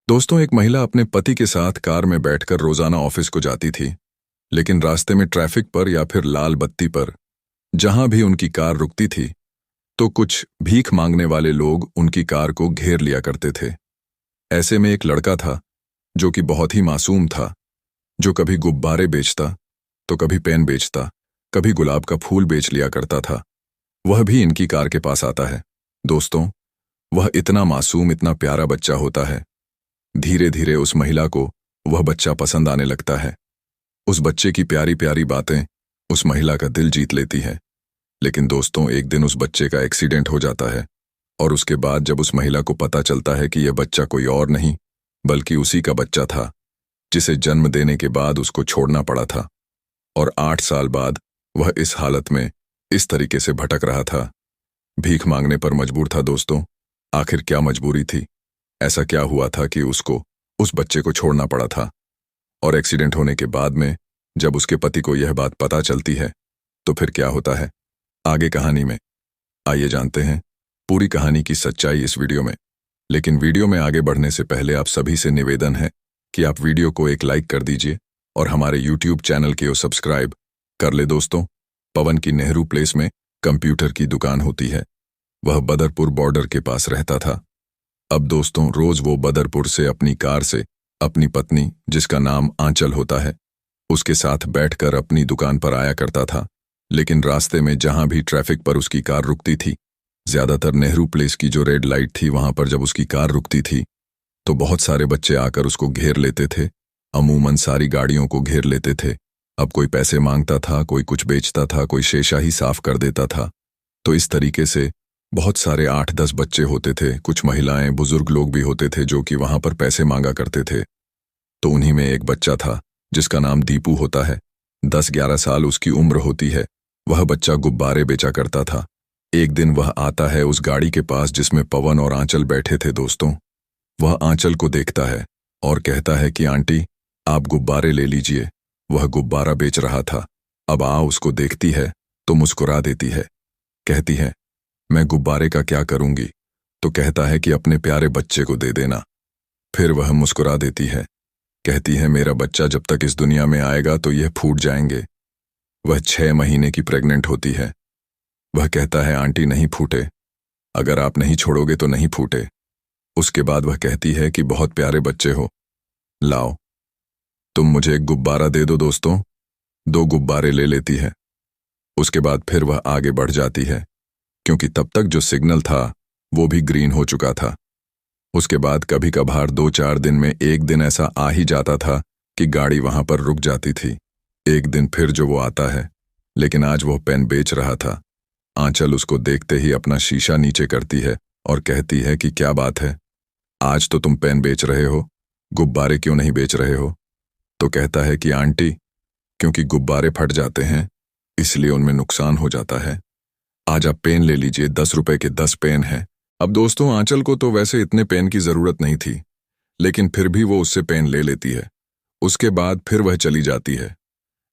दोस्तों, एक महिला अपने पति के साथ कार में बैठकर रोजाना ऑफिस को जाती थी। लेकिन रास्ते में ट्रैफिक पर या फिर लाल बत्ती पर जहां भी उनकी कार रुकती थी, तो कुछ भीख मांगने वाले लोग उनकी कार को घेर लिया करते थे। ऐसे में एक लड़का था जो कि बहुत ही मासूम था, जो कभी गुब्बारे बेचता, तो कभी पेन बेचता, कभी गुलाब का फूल बेच लिया करता था। वह भी इनकी कार के पास आता है। दोस्तों, वह इतना मासूम, इतना प्यारा बच्चा होता है। धीरे धीरे उस महिला को वह बच्चा पसंद आने लगता है। उस बच्चे की प्यारी प्यारी बातें उस महिला का दिल जीत लेती है। लेकिन दोस्तों, एक दिन उस बच्चे का एक्सीडेंट हो जाता है और उसके बाद जब उस महिला को पता चलता है कि यह बच्चा कोई और नहीं बल्कि उसी का बच्चा था, जिसे जन्म देने के बाद उसको छोड़ना पड़ा था। और 8 साल बाद वह इस हालत में इस तरीके से भटक रहा था, भीख मांगने पर मजबूर था। दोस्तों, आखिर क्या मजबूरी थी? ऐसा क्या हुआ था कि उसको उस बच्चे को छोड़ना पड़ा था? और एक्सीडेंट होने के बाद में जब उसके पति को यह बात पता चलती है, तो फिर क्या होता है आगे कहानी में? आइए जानते हैं पूरी कहानी की सच्चाई इस वीडियो में। लेकिन वीडियो में आगे बढ़ने से पहले आप सभी से निवेदन है कि आप वीडियो को एक लाइक कर दीजिए और हमारे यूट्यूब चैनल को सब्सक्राइब कर ले। दोस्तों, पवन की नेहरू प्लेस में कंप्यूटर की दुकान होती है। वह बदरपुर बॉर्डर के पास रहता था। अब दोस्तों, रोज वो बदरपुर से अपनी कार से अपनी पत्नी, जिसका नाम आंचल होता है, उसके साथ बैठकर अपनी दुकान पर आया करता था। लेकिन रास्ते में जहां भी ट्रैफिक पर उसकी कार रुकती थी, ज्यादातर नेहरू प्लेस की जो रेड लाइट थी वहां पर जब उसकी कार रुकती थी, तो बहुत सारे बच्चे आकर उसको घेर लेते थे। अमूमन सारी गाड़ियों को घेर लेते थे। अब कोई पैसे मांगता था, कोई कुछ बेचता था, कोई शीशा ही साफ कर देता था। तो इस तरीके से बहुत सारे 8-10 बच्चे होते थे। कुछ महिलाएं, बुजुर्ग लोग भी होते थे जो कि वहां पर पैसे मांगा करते थे। तो उन्हीं में एक बच्चा था जिसका नाम दीपू होता है। 10-11 साल उसकी उम्र होती है। वह बच्चा गुब्बारे बेचा करता था। एक दिन वह आता है उस गाड़ी के पास जिसमें पवन और आंचल बैठे थे। दोस्तों, वह आंचल को देखता है और कहता है कि आंटी, आप गुब्बारे ले लीजिए। वह गुब्बारा बेच रहा था। अब उसको देखती है तो मुस्कुरा देती है, कहती है, मैं गुब्बारे का क्या करूंगी? तो कहता है कि अपने प्यारे बच्चे को दे देना। फिर वह मुस्कुरा देती है, कहती है, मेरा बच्चा जब तक इस दुनिया में आएगा तो यह फूट जाएंगे। वह 6 महीने की प्रेग्नेंट होती है। वह कहता है, आंटी नहीं फूटे, अगर आप नहीं छोड़ोगे तो नहीं फूटे। उसके बाद वह कहती है कि बहुत प्यारे बच्चे हो, लाओ तुम मुझे एक गुब्बारा दे दो। दोस्तों, 2 गुब्बारे ले लेती है। उसके बाद फिर वह आगे बढ़ जाती है, क्योंकि तब तक जो सिग्नल था वो भी ग्रीन हो चुका था। उसके बाद कभी कभार 2-4 दिन में एक दिन ऐसा आ ही जाता था कि गाड़ी वहां पर रुक जाती थी। एक दिन फिर जो वो आता है, लेकिन आज वो पेन बेच रहा था। आंचल उसको देखते ही अपना शीशा नीचे करती है और कहती है कि क्या बात है, आज तो तुम पेन बेच रहे हो, गुब्बारे क्यों नहीं बेच रहे हो? तो कहता है कि आंटी, क्योंकि गुब्बारे फट जाते हैं इसलिए उनमें नुकसान हो जाता है। आज आप पेन ले लीजिए, 10 रुपए के 10 पेन हैं। अब दोस्तों, आंचल को तो वैसे इतने पेन की जरूरत नहीं थी, लेकिन फिर भी वो उससे पेन ले लेती है। उसके बाद फिर वह चली जाती है।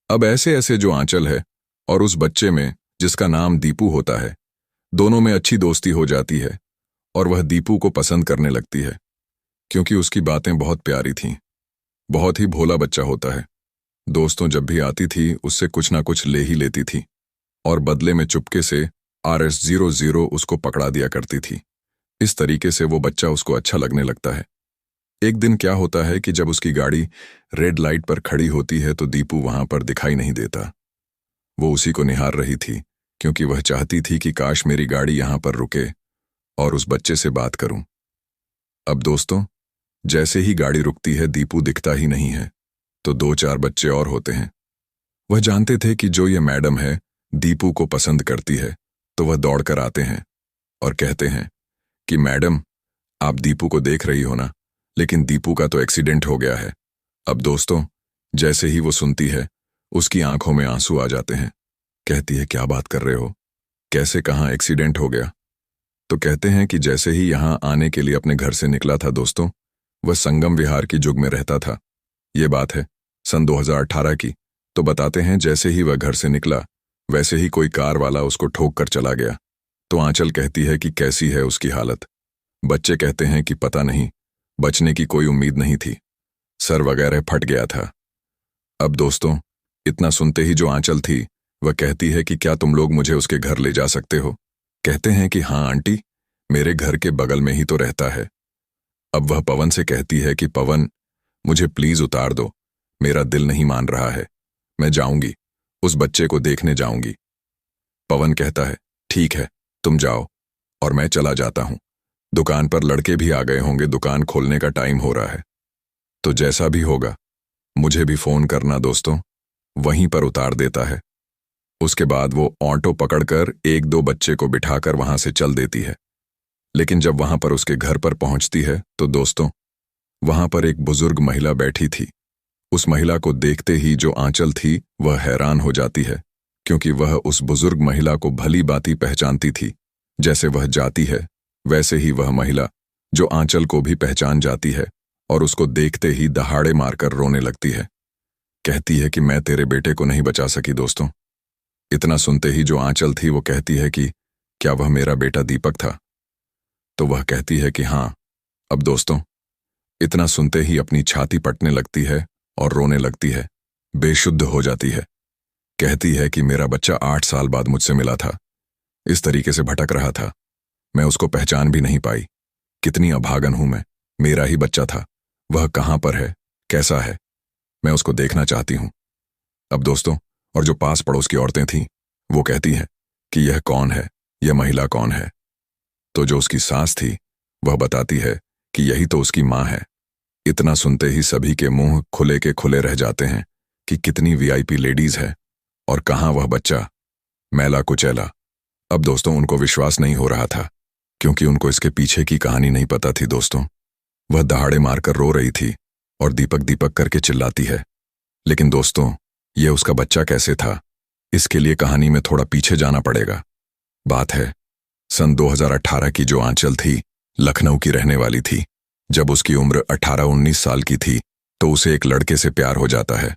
अब ऐसे ऐसे जो आंचल है और उस बच्चे में जिसका नाम दीपू होता है, दोनों में अच्छी दोस्ती हो जाती है और वह दीपू को पसंद करने लगती है, क्योंकि उसकी बातें बहुत प्यारी थीं। बहुत ही भोला बच्चा होता है। दोस्तों, जब भी आती थी उससे कुछ ना कुछ ले ही लेती थी और बदले में चुपके से RS00 उसको पकड़ा दिया करती थी। इस तरीके से वो बच्चा उसको अच्छा लगने लगता है। एक दिन क्या होता है कि जब उसकी गाड़ी रेड लाइट पर खड़ी होती है तो दीपू वहां पर दिखाई नहीं देता। वो उसी को निहार रही थी, क्योंकि वह चाहती थी कि काश मेरी गाड़ी यहां पर रुके और उस बच्चे से बात करूं। अब दोस्तों, जैसे ही गाड़ी रुकती है दीपू दिखता ही नहीं है। तो 2-4 बच्चे और होते हैं। वह जानते थे कि जो ये मैडम है दीपू को पसंद करती है, तो वह दौड़कर आते हैं और कहते हैं कि मैडम, आप दीपू को देख रही हो ना, लेकिन दीपू का तो एक्सीडेंट हो गया है। अब दोस्तों, जैसे ही वो सुनती है उसकी आंखों में आंसू आ जाते हैं। कहती है, क्या बात कर रहे हो, कैसे, कहाँ एक्सीडेंट हो गया? तो कहते हैं कि जैसे ही यहाँ आने के लिए अपने घर से निकला था दोस्तों, वह संगम विहार की जुग में रहता था। ये बात है सन 2018 की। तो बताते हैं जैसे ही वह घर से निकला वैसे ही कोई कार वाला उसको ठोक कर चला गया। तो आंचल कहती है कि कैसी है उसकी हालत? बच्चे कहते हैं कि पता नहीं, बचने की कोई उम्मीद नहीं थी। सर वगैरह फट गया था। अब दोस्तों, इतना सुनते ही जो आंचल थी वह कहती है कि क्या तुम लोग मुझे उसके घर ले जा सकते हो? कहते हैं कि हाँ आंटी, मेरे घर के बगल में ही तो रहता है। अब वह पवन से कहती है कि पवन, मुझे प्लीज उतार दो, मेरा दिल नहीं मान रहा है, मैं जाऊंगी, उस बच्चे को देखने जाऊंगी। पवन कहता है ठीक है, तुम जाओ और मैं चला जाता हूं। दुकान पर लड़के भी आ गए होंगे, दुकान खोलने का टाइम हो रहा है, तो जैसा भी होगा मुझे भी फोन करना दोस्तों। वहीं पर उतार देता है। उसके बाद वो ऑटो पकड़कर एक दो बच्चे को बिठाकर वहां से चल देती है। लेकिन जब वहां पर उसके घर पर पहुंचती है तो दोस्तों, वहां पर एक बुजुर्ग महिला बैठी थी। उस महिला को देखते ही जो आंचल थी वह हैरान हो जाती है, क्योंकि वह उस बुजुर्ग महिला को भली बाती पहचानती थी। जैसे वह जाती है वैसे ही वह महिला जो आंचल को भी पहचान जाती है और उसको देखते ही दहाड़े मारकर रोने लगती है। कहती है कि मैं तेरे बेटे को नहीं बचा सकी दोस्तों। इतना सुनते ही जो आंचल थी वो कहती है कि क्या वह मेरा बेटा दीपक था? तो वह कहती है कि हाँ। अब दोस्तों, इतना सुनते ही अपनी छाती पटने लगती है और रोने लगती है, बेशुद्ध हो जाती है। कहती है कि मेरा बच्चा 8 साल बाद मुझसे मिला था, इस तरीके से भटक रहा था, मैं उसको पहचान भी नहीं पाई। कितनी अभागन हूं मैं, मेरा ही बच्चा था, वह कहां पर है, कैसा है, मैं उसको देखना चाहती हूं। अब दोस्तों, और जो पास पड़ोस की औरतें थीं वो कहती हैं कि यह कौन है, यह महिला कौन है? तो जो उसकी सास थी वह बताती है कि यही तो उसकी मां है। इतना सुनते ही सभी के मुंह खुले के खुले रह जाते हैं कि कितनी वीआईपी लेडीज है और कहां वह बच्चा, मैला कुचैला। अब दोस्तों, उनको विश्वास नहीं हो रहा था, क्योंकि उनको इसके पीछे की कहानी नहीं पता थी दोस्तों। वह दहाड़े मारकर रो रही थी और दीपक दीपक करके चिल्लाती है। लेकिन दोस्तों, यह उसका बच्चा कैसे था, इसके लिए कहानी में थोड़ा पीछे जाना पड़ेगा। बात है सन 2018 की। जो आंचल थी लखनऊ की रहने वाली थी। जब उसकी उम्र 18-19 साल की थी तो उसे एक लड़के से प्यार हो जाता है,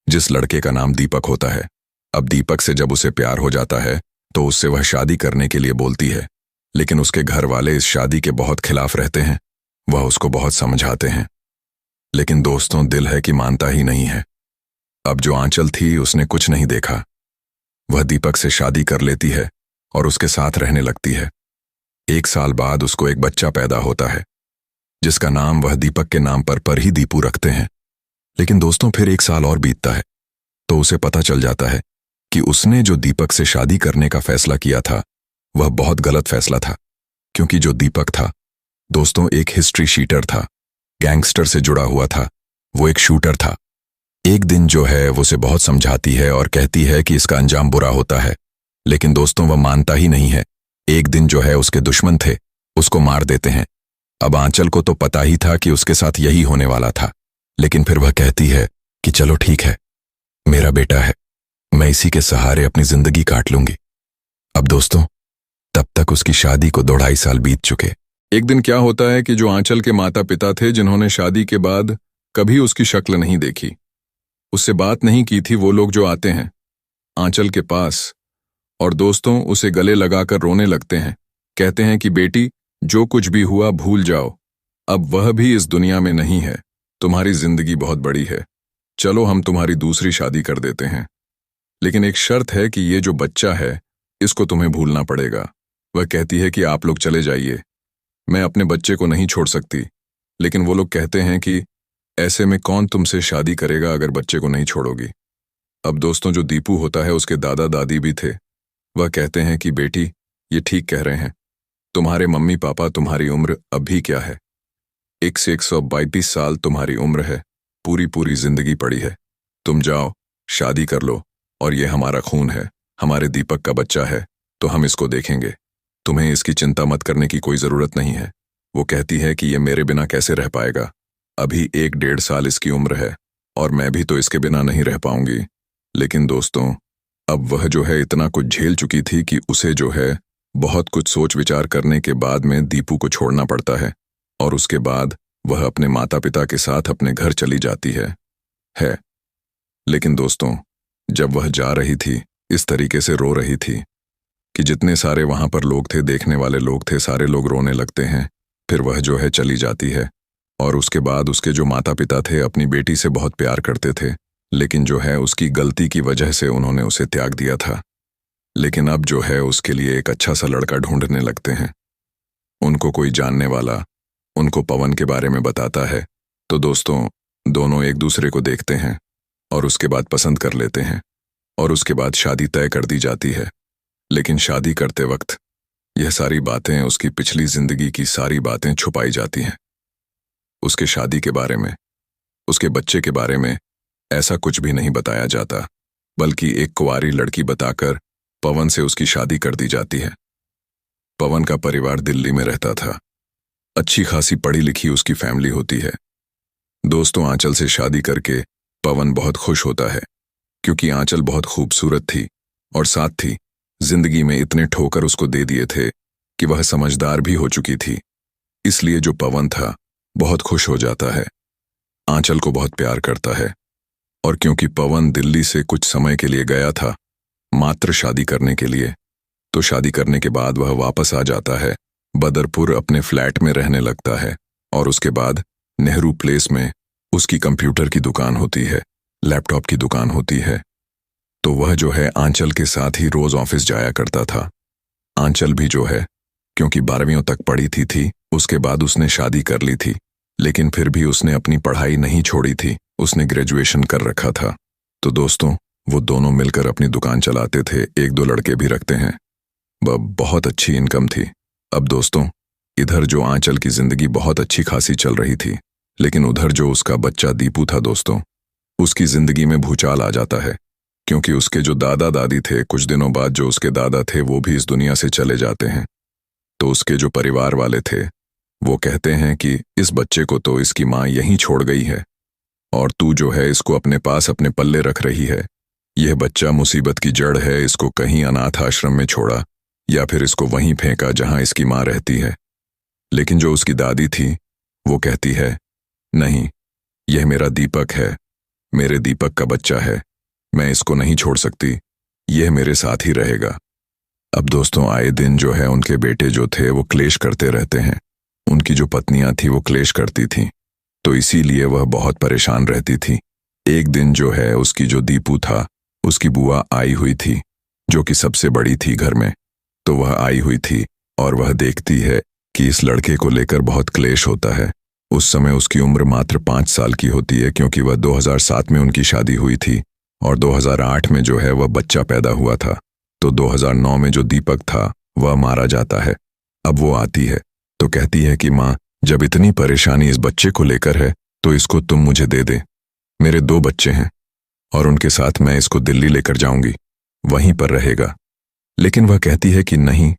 जिस लड़के का नाम दीपक होता है। अब दीपक से जब उसे प्यार हो जाता है तो उससे वह शादी करने के लिए बोलती है, लेकिन उसके घर वाले इस शादी के बहुत खिलाफ रहते हैं। वह उसको बहुत समझाते हैं, लेकिन दोस्तों दिल है कि मानता ही नहीं है। अब जो आंचल थी उसने कुछ नहीं देखा, वह दीपक से शादी कर लेती है और उसके साथ रहने लगती है। 1 साल बाद उसको एक बच्चा पैदा होता है, जिसका नाम वह दीपक के नाम पर ही दीपू रखते हैं। लेकिन दोस्तों, फिर 1 साल और बीतता है तो उसे पता चल जाता है कि उसने जो दीपक से शादी करने का फैसला किया था वह बहुत गलत फैसला था, क्योंकि जो दीपक था दोस्तों एक हिस्ट्री शीटर था, गैंगस्टर से जुड़ा हुआ था, वो एक शूटर था। एक दिन जो है वो उसे बहुत समझाती है और कहती है कि इसका अंजाम बुरा होता है, लेकिन दोस्तों वह मानता ही नहीं है। एक दिन जो है उसके दुश्मन थे, उसको मार देते हैं। अब आंचल को तो पता ही था कि उसके साथ यही होने वाला था, लेकिन फिर वह कहती है कि चलो ठीक है, मेरा बेटा है, मैं इसी के सहारे अपनी जिंदगी काट लूंगी। अब दोस्तों, तब तक उसकी शादी को 2.5 साल बीत चुके। एक दिन क्या होता है कि जो आंचल के माता पिता थे, जिन्होंने शादी के बाद कभी उसकी शक्ल नहीं देखी, उससे बात नहीं की थी, वो लोग जो आते हैं आंचल के पास और दोस्तों उसे गले लगाकर रोने लगते हैं। कहते हैं कि बेटी, जो कुछ भी हुआ भूल जाओ, अब वह भी इस दुनिया में नहीं है, तुम्हारी जिंदगी बहुत बड़ी है, चलो हम तुम्हारी दूसरी शादी कर देते हैं, लेकिन एक शर्त है कि ये जो बच्चा है इसको तुम्हें भूलना पड़ेगा। वह कहती है कि आप लोग चले जाइए, मैं अपने बच्चे को नहीं छोड़ सकती। लेकिन वो लोग कहते हैं कि ऐसे में कौन तुमसे शादी करेगा अगर बच्चे को नहीं छोड़ोगी। अब दोस्तों, जो दीपू होता है उसके दादा दादी भी थे। वह कहते हैं कि बेटी, ये ठीक कह रहे हैं, तुम्हारे मम्मी पापा, तुम्हारी उम्र अभी क्या है, 1 से 132 साल तुम्हारी उम्र है, पूरी पूरी जिंदगी पड़ी है, तुम जाओ शादी कर लो, और ये हमारा खून है, हमारे दीपक का बच्चा है, तो हम इसको देखेंगे, तुम्हें इसकी चिंता मत करने की कोई जरूरत नहीं है। वो कहती है कि ये मेरे बिना कैसे रह पाएगा, अभी 1-1.5 साल इसकी उम्र है और मैं भी तो इसके बिना नहीं रह पाऊंगी। लेकिन दोस्तों, अब वह जो है इतना कुछ झेल चुकी थी कि उसे जो है बहुत कुछ सोच विचार करने के बाद में दीपू को छोड़ना पड़ता है, और उसके बाद वह अपने माता पिता के साथ अपने घर चली जाती है। लेकिन दोस्तों, जब वह जा रही थी, इस तरीके से रो रही थी कि जितने सारे वहां पर लोग थे, देखने वाले लोग थे, सारे लोग रोने लगते हैं। फिर वह जो है चली जाती है और उसके बाद उसके जो माता पिता थे अपनी बेटी से बहुत प्यार करते थे, लेकिन जो है उसकी गलती की वजह से उन्होंने उसे त्याग दिया था। लेकिन अब जो है उसके लिए एक अच्छा सा लड़का ढूंढने लगते हैं। उनको कोई जानने वाला उनको पवन के बारे में बताता है। तो दोस्तों, दोनों एक दूसरे को देखते हैं और उसके बाद पसंद कर लेते हैं और उसके बाद शादी तय कर दी जाती है। लेकिन शादी करते वक्त यह सारी बातें, उसकी पिछली जिंदगी की सारी बातें छुपाई जाती हैं। उसके शादी के बारे में, उसके बच्चे के बारे में ऐसा कुछ भी नहीं बताया जाता, बल्कि एक कुंवारी लड़की बताकर पवन से उसकी शादी कर दी जाती है। पवन का परिवार दिल्ली में रहता था। अच्छी खासी पढ़ी लिखी उसकी फैमिली होती है। दोस्तों, आंचल से शादी करके पवन बहुत खुश होता है, क्योंकि आंचल बहुत खूबसूरत थी और साथ थी जिंदगी में इतने ठोकर उसको दे दिए थे कि वह समझदार भी हो चुकी थी। इसलिए जो पवन था बहुत खुश हो जाता है, आंचल को बहुत प्यार करता है। और क्योंकि पवन दिल्ली से कुछ समय के लिए गया था, मात्र शादी करने के लिए, तो शादी करने के बाद वह वापस आ जाता है। बदरपुर अपने फ्लैट में रहने लगता है और उसके बाद नेहरू प्लेस में उसकी कंप्यूटर की दुकान होती है, लैपटॉप की दुकान होती है। तो वह जो है आंचल के साथ ही रोज ऑफिस जाया करता था। आंचल भी जो है, क्योंकि 12वीं तक पढ़ी थी, उसके बाद उसने शादी कर ली थी, लेकिन फिर भी उसने अपनी पढ़ाई नहीं छोड़ी थी, उसने ग्रेजुएशन कर रखा था। तो दोस्तों, वो दोनों मिलकर अपनी दुकान चलाते थे, एक दो लड़के भी रखते हैं। बहुत अच्छी इनकम थी। अब दोस्तों, इधर जो आंचल की जिंदगी बहुत अच्छी खासी चल रही थी, लेकिन उधर जो उसका बच्चा दीपू था दोस्तों, उसकी जिंदगी में भूचाल आ जाता है। क्योंकि उसके जो दादा दादी थे, कुछ दिनों बाद जो उसके दादा थे वो भी इस दुनिया से चले जाते हैं। तो उसके जो परिवार वाले थे वो कहते हैं कि इस बच्चे को तो इसकी माँ यहीं छोड़ गई है और तू जो है इसको अपने पास अपने पल्ले रख रही है। यह बच्चा मुसीबत की जड़ है, इसको कहीं अनाथ आश्रम में छोड़ा या फिर इसको वहीं फेंका जहां इसकी माँ रहती है। लेकिन जो उसकी दादी थी वो कहती है, नहीं, यह मेरा दीपक है, मेरे दीपक का बच्चा है, मैं इसको नहीं छोड़ सकती, यह मेरे साथ ही रहेगा। अब दोस्तों, आए दिन जो है उनके बेटे जो थे वो क्लेश करते रहते हैं। उनकी जो पत्नियां थी वो क्लेश करती थी, तो इसीलिए वह बहुत परेशान रहती थी। एक दिन जो है उसकी जो दीपू था, उसकी बुआ आई हुई थी, जो कि सबसे बड़ी थी घर में। तो वह आई हुई थी और वह देखती है कि इस लड़के को लेकर बहुत क्लेश होता है। उस समय उसकी उम्र मात्र 5 साल की होती है, क्योंकि वह 2007 में उनकी शादी हुई थी और 2008 में जो है वह बच्चा पैदा हुआ था। तो 2009 में जो दीपक था वह मारा जाता है। अब वो आती है तो कहती है कि माँ, जब इतनी परेशानी इस बच्चे को लेकर है तो इसको तुम मुझे दे दे। मेरे 2 बच्चे हैं और उनके साथ मैं इसको दिल्ली लेकर जाऊंगी, वहीं पर रहेगा। लेकिन वह कहती है कि नहीं,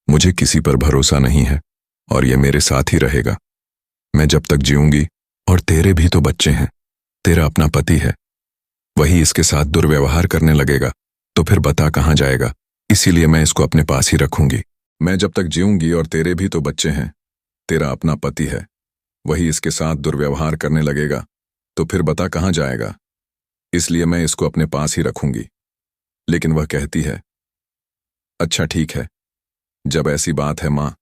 मुझे किसी पर भरोसा नहीं है और यह मेरे साथ ही रहेगा। मैं जब तक जीऊंगी, और तेरे भी तो बच्चे हैं, तेरा अपना पति है, वही इसके साथ दुर्व्यवहार करने लगेगा तो फिर बता कहाँ जाएगा। इसीलिए मैं इसको अपने पास ही रखूंगी। मैं जब तक जीऊंगी और तेरे भी तो बच्चे हैं, तेरा अपना पति है, वही इसके साथ दुर्व्यवहार करने लगेगा तो फिर बता कहाँ जाएगा। इसलिए मैं इसको अपने पास ही रखूंगी। लेकिन वह कहती है, अच्छा ठीक है, जब ऐसी बात है माँ,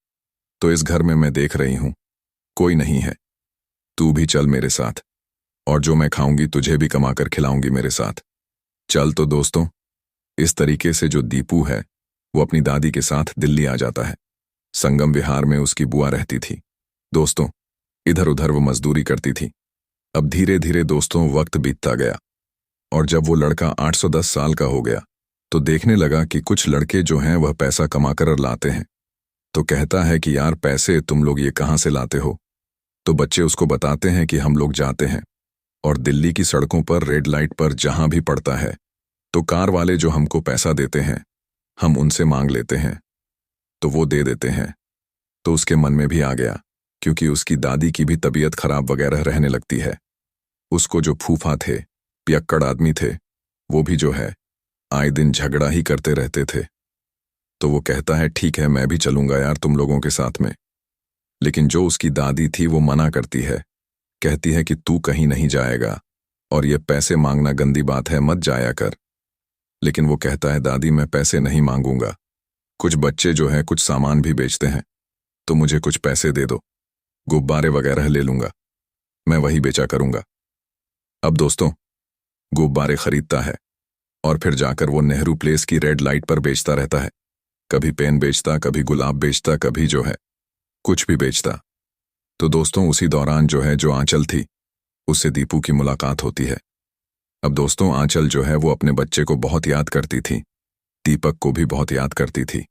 तो इस घर में मैं देख रही हूं कोई नहीं है, तू भी चल मेरे साथ, और जो मैं खाऊंगी तुझे भी कमाकर खिलाऊंगी मेरे साथ। चल। तो दोस्तों, इस तरीके से जो दीपू है वो अपनी दादी के साथ दिल्ली आ जाता है। संगम विहार में उसकी बुआ रहती थी। दोस्तों, इधर उधर वो मजदूरी करती थी। अब धीरे धीरे दोस्तों वक्त बीतता गया और जब वो लड़का 810 साल का हो गया तो देखने लगा कि कुछ लड़के जो हैं वह पैसा कमाकर लाते हैं। तो कहता है कि यार, पैसे तुम लोग ये कहाँ से लाते हो। तो बच्चे उसको बताते हैं कि हम लोग जाते हैं और दिल्ली की सड़कों पर रेड लाइट पर जहां भी पड़ता है तो कार वाले जो हमको पैसा देते हैं हम उनसे मांग लेते हैं, तो वो दे देते हैं। तो उसके मन में भी आ गया, क्योंकि उसकी दादी की भी तबीयत खराब वगैरह रहने लगती है। उसको जो फूफा थे, पियक्कड़ आदमी थे, वो भी जो है आए दिन झगड़ा ही करते रहते थे। तो वो कहता है, ठीक है, मैं भी चलूंगा यार तुम लोगों के साथ में। लेकिन जो उसकी दादी थी वो मना करती है, कहती है कि तू कहीं नहीं जाएगा और ये पैसे मांगना गंदी बात है, मत जाया कर। लेकिन वो कहता है, दादी मैं पैसे नहीं मांगूंगा, कुछ बच्चे जो है कुछ सामान भी बेचते हैं, तो मुझे कुछ पैसे दे दो, गुब्बारे वगैरह ले लूंगा। मैं वही बेचा करूंगा। अब दोस्तों, गुब्बारे खरीदता है और फिर जाकर वो नेहरू प्लेस की रेड लाइट पर बेचता रहता है। कभी पेन बेचता, कभी गुलाब बेचता, कभी जो है कुछ भी बेचता। तो दोस्तों, उसी दौरान जो आंचल थी, उससे दीपू की मुलाकात होती है। अब दोस्तों, आंचल वो अपने बच्चे को बहुत याद करती थी, दीपक को भी बहुत याद करती थी।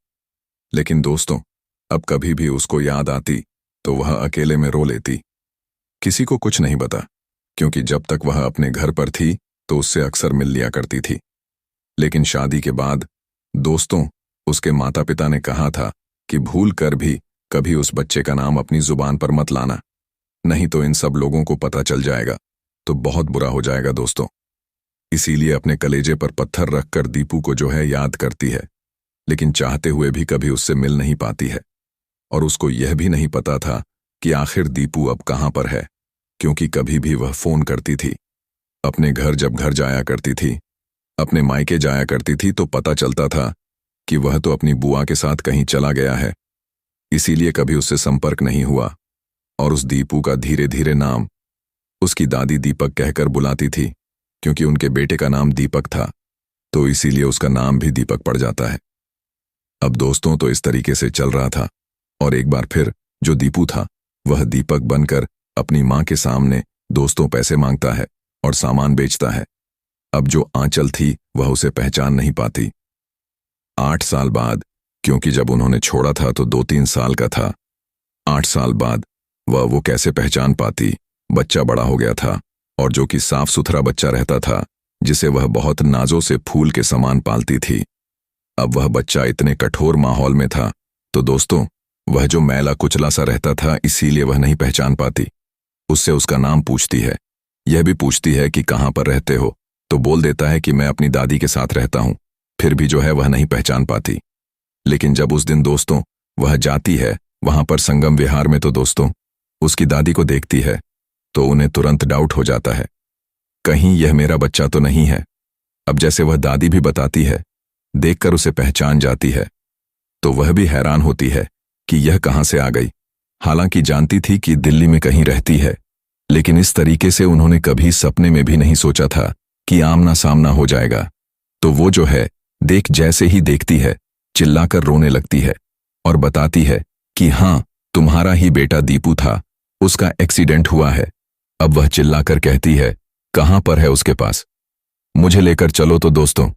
लेकिन दोस्तों, अब कभी भी उसको याद आती तो वह अकेले में रो लेती। किसी को कुछ नहीं पता, क्योंकि जब तक वह अपने घर पर थी तो उससे अक्सर मिल लिया करती थी। लेकिन शादी के बाद दोस्तों, उसके माता पिता ने कहा था कि भूल कर भी कभी उस बच्चे का नाम अपनी जुबान पर मत लाना, नहीं तो इन सब लोगों को पता चल जाएगा तो बहुत बुरा हो जाएगा दोस्तों। इसीलिए अपने कलेजे पर पत्थर रखकर दीपू को याद करती है, लेकिन चाहते हुए भी कभी उससे मिल नहीं पाती है। और उसको यह भी नहीं पता था कि आखिर दीपू अब कहाँ पर है, क्योंकि कभी भी वह फोन करती थी अपने घर। जब घर जाया करती थी, अपने मायके जाया करती थी, तो पता चलता था कि वह तो अपनी बुआ के साथ कहीं चला गया है। इसीलिए कभी उससे संपर्क नहीं हुआ और उस दीपू का धीरे धीरे नाम उसकी दादी दीपक कहकर बुलाती थी, क्योंकि उनके बेटे का नाम दीपक था, तो इसीलिए उसका नाम भी दीपक पड़ जाता है। अब दोस्तों, तो इस तरीके से चल रहा था और एक बार फिर जो दीपू था वह दीपक बनकर अपनी मां के सामने दोस्तों पैसे मांगता है और सामान बेचता है। अब जो आंचल थी वह उसे पहचान नहीं पाती। 8 साल बाद, क्योंकि जब उन्होंने छोड़ा था तो 2-3 साल का था, 8 साल बाद वह वो कैसे पहचान पाती। बच्चा बड़ा हो गया था और जो कि साफ सुथरा बच्चा रहता था, जिसे वह बहुत नाजों से फूल के समान पालती थी, अब वह बच्चा इतने कठोर माहौल में था तो दोस्तों, वह जो मैला कुचला सा रहता था, इसीलिए वह नहीं पहचान पाती। उससे उसका नाम पूछती है, यह भी पूछती है कि कहाँ पर रहते हो, तो बोल देता है कि मैं अपनी दादी के साथ रहता हूं। फिर भी वह नहीं पहचान पाती। लेकिन जब उस दिन दोस्तों वह जाती है वहां पर संगम विहार में, तो दोस्तों उसकी दादी को देखती है तो उन्हें तुरंत डाउट हो जाता है, कहीं यह मेरा बच्चा तो नहीं है। अब जैसे वह दादी भी बताती है, देखकर उसे पहचान जाती है, तो वह भी हैरान होती है कि यह कहां से आ गई। हालांकि जानती थी कि दिल्ली में कहीं रहती है, लेकिन इस तरीके से उन्होंने कभी सपने में भी नहीं सोचा था कि आमना सामना हो जाएगा। तो वो देख जैसे ही देखती है, चिल्लाकर रोने लगती है और बताती है कि हाँ, तुम्हारा ही बेटा दीपू था, उसका एक्सीडेंट हुआ है। अब वह चिल्लाकर कहती है, कहां पर है उसके पास, मुझे लेकर चलो। तो दोस्तों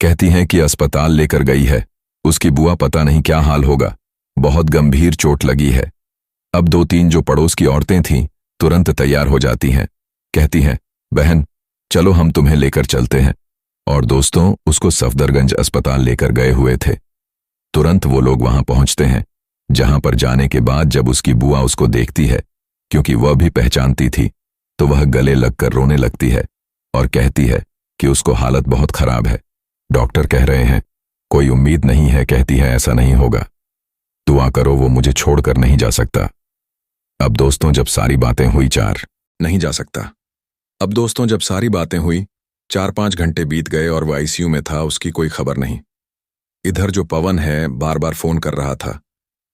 कहती हैं कि अस्पताल लेकर गई है, उसकी बुआ पता नहीं क्या हाल होगा, बहुत गंभीर चोट लगी है। अब 2-3 जो पड़ोस की औरतें थीं तुरंत तैयार हो जाती हैं, कहती हैं, बहन चलो हम तुम्हें लेकर चलते हैं। और दोस्तों उसको सफदरगंज अस्पताल लेकर गए हुए थे। तुरंत वो लोग वहां पहुंचते हैं, जहां पर जाने के बाद जब उसकी बुआ उसको देखती है, क्योंकि वह भी पहचानती थी, तो वह गले लगकर रोने लगती है और कहती है कि उसको हालत बहुत खराब है, डॉक्टर कह रहे हैं कोई उम्मीद नहीं है। कहती है ऐसा नहीं होगा, दुआ करो, वो मुझे छोड़कर नहीं जा सकता। अब दोस्तों जब सारी बातें हुई नहीं जा सकता। अब दोस्तों जब सारी बातें हुई, 4-5 घंटे बीत गए और वह आईसीयू में था, उसकी कोई खबर नहीं। इधर जो पवन है बार बार फोन कर रहा था,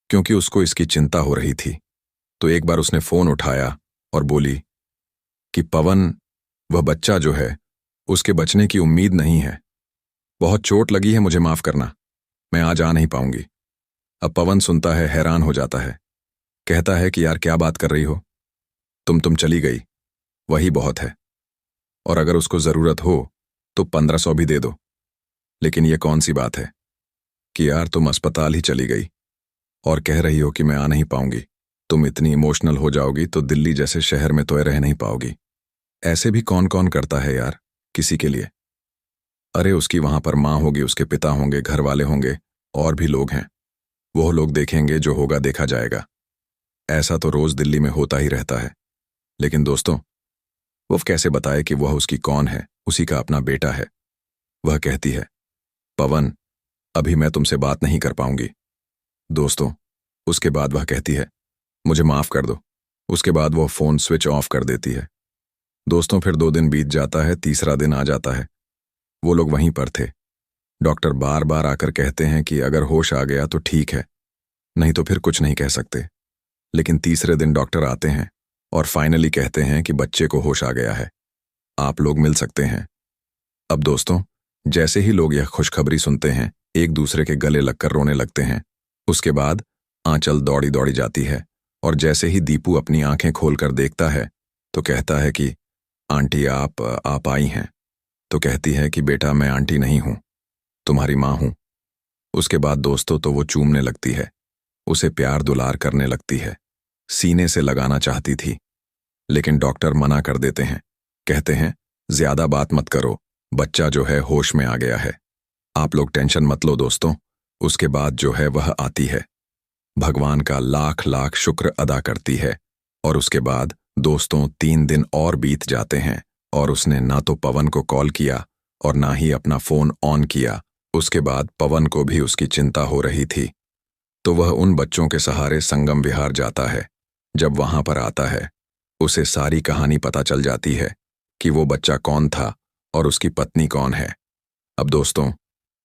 क्योंकि उसको इसकी चिंता हो रही थी। तो एक बार उसने फोन उठाया और बोली कि पवन, वह बच्चा उसके बचने की उम्मीद नहीं है, बहुत चोट लगी है, मुझे माफ करना, मैं आज आ नहीं पाऊंगी। अब पवन सुनता है, हैरान हो जाता है, कहता है कि यार क्या बात कर रही हो, तुम चली गई, वही बहुत है, और अगर उसको जरूरत हो तो 1500 भी दे दो। लेकिन ये कौन सी बात है कि यार तुम अस्पताल ही चली गई और कह रही हो कि मैं आ नहीं पाऊंगी। तुम इतनी इमोशनल हो जाओगी तो दिल्ली जैसे शहर में तो रह नहीं पाओगी। ऐसे भी कौन कौन करता है यार किसी के लिए। अरे उसकी वहां पर माँ होगी, उसके पिता होंगे, घर वाले होंगे, और भी लोग हैं, वो लोग देखेंगे, जो होगा देखा जाएगा। ऐसा तो रोज दिल्ली में होता ही रहता है। लेकिन दोस्तों वो कैसे बताए कि वह उसकी कौन है, उसी का अपना बेटा है। वह कहती है, पवन अभी मैं तुमसे बात नहीं कर पाऊंगी। दोस्तों उसके बाद वह कहती है, मुझे माफ कर दो। उसके बाद वह फोन स्विच ऑफ कर देती है। दोस्तों फिर 2 दिन बीत जाता है, तीसरा दिन आ जाता है। वो लोग वहीं पर थे। डॉक्टर बार बार आकर कहते हैं कि अगर होश आ गया तो ठीक है, नहीं तो फिर कुछ नहीं कह सकते। लेकिन तीसरे दिन डॉक्टर आते हैं और फाइनली कहते हैं कि बच्चे को होश आ गया है, आप लोग मिल सकते हैं। अब दोस्तों, जैसे ही लोग यह खुशखबरी सुनते हैं, एक दूसरे के गले लगकर रोने लगते हैं। उसके बाद आंचल दौड़ी दौड़ी जाती है और जैसे ही दीपू अपनी आंखें खोलकर देखता है तो कहता है कि आंटी आप आई हैं। तो कहती है कि बेटा मैं आंटी नहीं हूं, तुम्हारी मां हूं। उसके बाद दोस्तों तो वो चूमने लगती है, उसे प्यार दुलार करने लगती है, सीने से लगाना चाहती थी, लेकिन डॉक्टर मना कर देते हैं। कहते हैं ज्यादा बात मत करो, बच्चा जो है होश में आ गया है, आप लोग टेंशन मत लो दोस्तों। उसके बाद जो है वह आती है, भगवान का लाख लाख शुक्र अदा करती है। और उसके बाद दोस्तों 3 दिन और बीत जाते हैं और उसने ना तो पवन को कॉल किया और ना ही अपना फोन ऑन किया। उसके बाद पवन को भी उसकी चिंता हो रही थी, तो वह उन बच्चों के सहारे संगम विहार जाता है। जब वहां पर आता है, उसे सारी कहानी पता चल जाती है कि वो बच्चा कौन था और उसकी पत्नी कौन है। अब दोस्तों,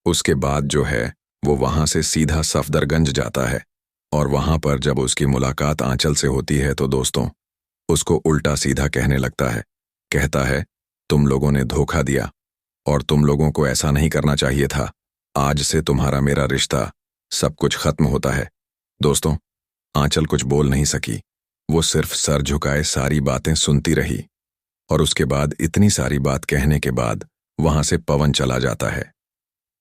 उसके बाद जो है वो वहां से सीधा सफदरगंज जाता है और वहां पर जब उसकी मुलाकात आंचल से होती है तो दोस्तों उसको उल्टा सीधा कहने लगता है। कहता है तुम लोगों ने धोखा दिया और तुम लोगों को ऐसा नहीं करना चाहिए था, आज से तुम्हारा मेरा रिश्ता सब कुछ खत्म होता है। दोस्तों, आंचल कुछ बोल नहीं सकी, वो सिर्फ सर झुकाए सारी बातें सुनती रही। और उसके बाद इतनी सारी बात कहने के बाद वहां से पवन चला जाता है।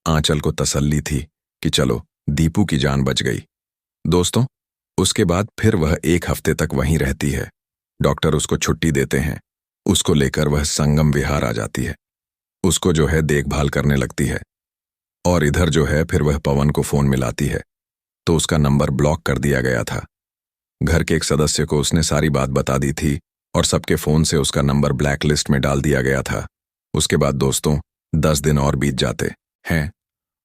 आंचल को तसल्ली थी कि चलो दीपू की जान बच गई। दोस्तों, उसके बाद फिर वह 1 हफ्ते तक वहीं रहती है। डॉक्टर उसको छुट्टी देते हैं, उसको लेकर वह संगम विहार आ जाती है, उसको जो है देखभाल करने लगती है। और इधर जो है फिर वह पवन को फोन मिलाती है तो उसका नंबर ब्लॉक कर दिया गया था। घर के एक सदस्य को उसने सारी बात बता दी थी और सबके फोन से उसका नंबर ब्लैक लिस्ट में डाल दिया गया था। उसके बाद दोस्तों 10 दिन और बीत जाते हैं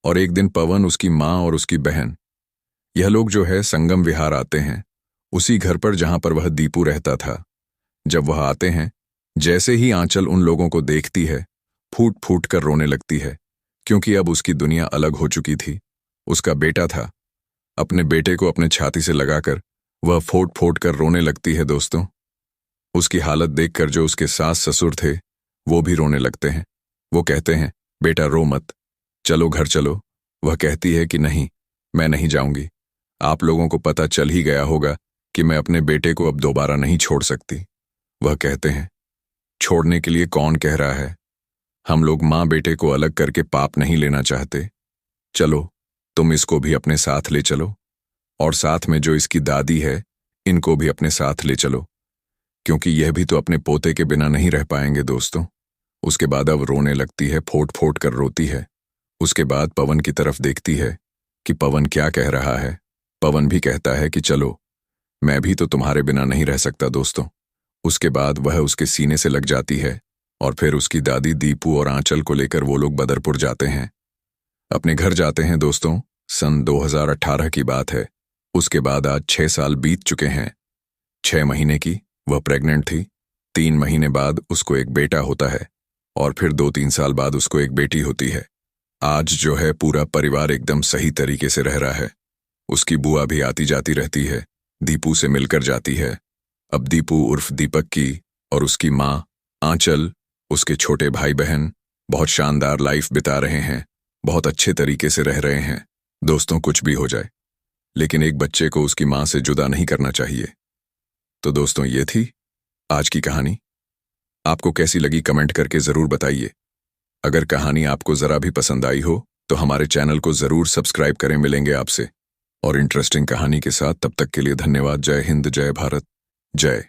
और एक दिन पवन, उसकी माँ और उसकी बहन, यह लोग जो है संगम विहार आते हैं, उसी घर पर जहां पर वह दीपू रहता था। जब वह आते हैं, जैसे ही आंचल उन लोगों को देखती है, फूट फूट कर रोने लगती है, क्योंकि अब उसकी दुनिया अलग हो चुकी थी। उसका बेटा था, अपने बेटे को अपने छाती से लगाकर वह फोट फोट कर रोने लगती है। दोस्तों, उसकी हालत देखकर जो उसके सास ससुर थे वो भी रोने लगते हैं। वो कहते हैं बेटा रो मत, चलो घर चलो। वह कहती है कि नहीं, मैं नहीं जाऊंगी, आप लोगों को पता चल ही गया होगा कि मैं अपने बेटे को अब दोबारा नहीं छोड़ सकती। वह कहते हैं छोड़ने के लिए कौन कह रहा है, हम लोग माँ बेटे को अलग करके पाप नहीं लेना चाहते। चलो तुम इसको भी अपने साथ ले चलो और साथ में जो इसकी दादी है इनको भी अपने साथ ले चलो, क्योंकि यह भी तो अपने पोते के बिना नहीं रह पाएंगे। दोस्तों, उसके बाद अब रोने लगती है, फोट फोट कर रोती है। उसके बाद पवन की तरफ देखती है कि पवन क्या कह रहा है। पवन भी कहता है कि चलो, मैं भी तो तुम्हारे बिना नहीं रह सकता। दोस्तों, उसके बाद वह उसके सीने से लग जाती है और फिर उसकी दादी दीपू और आंचल को लेकर वो लोग बदरपुर जाते हैं, अपने घर जाते हैं। दोस्तों, सन 2018 की बात है। उसके बाद आज 6 साल बीत चुके हैं। 6 महीने की वह प्रेग्नेंट थी, 3 महीने बाद उसको एक बेटा होता है और फिर 2-3 साल बाद उसको एक बेटी होती है। आज जो है पूरा परिवार एकदम सही तरीके से रह रहा है। उसकी बुआ भी आती जाती रहती है, दीपू से मिलकर जाती है। अब दीपू उर्फ दीपक की और उसकी माँ आंचल, उसके छोटे भाई बहन बहुत शानदार लाइफ बिता रहे हैं, बहुत अच्छे तरीके से रह रहे हैं। दोस्तों, कुछ भी हो जाए लेकिन एक बच्चे को उसकी माँ से जुदा नहीं करना चाहिए। तो दोस्तों, ये थी आज की कहानी। आपको कैसी लगी कमेंट करके ज़रूर बताइए। अगर कहानी आपको ज़रा भी पसंद आई हो तो हमारे चैनल को ज़रूर सब्सक्राइब करें। मिलेंगे आपसे और इंटरेस्टिंग कहानी के साथ, तब तक के लिए धन्यवाद। जय हिंद, जय भारत, जय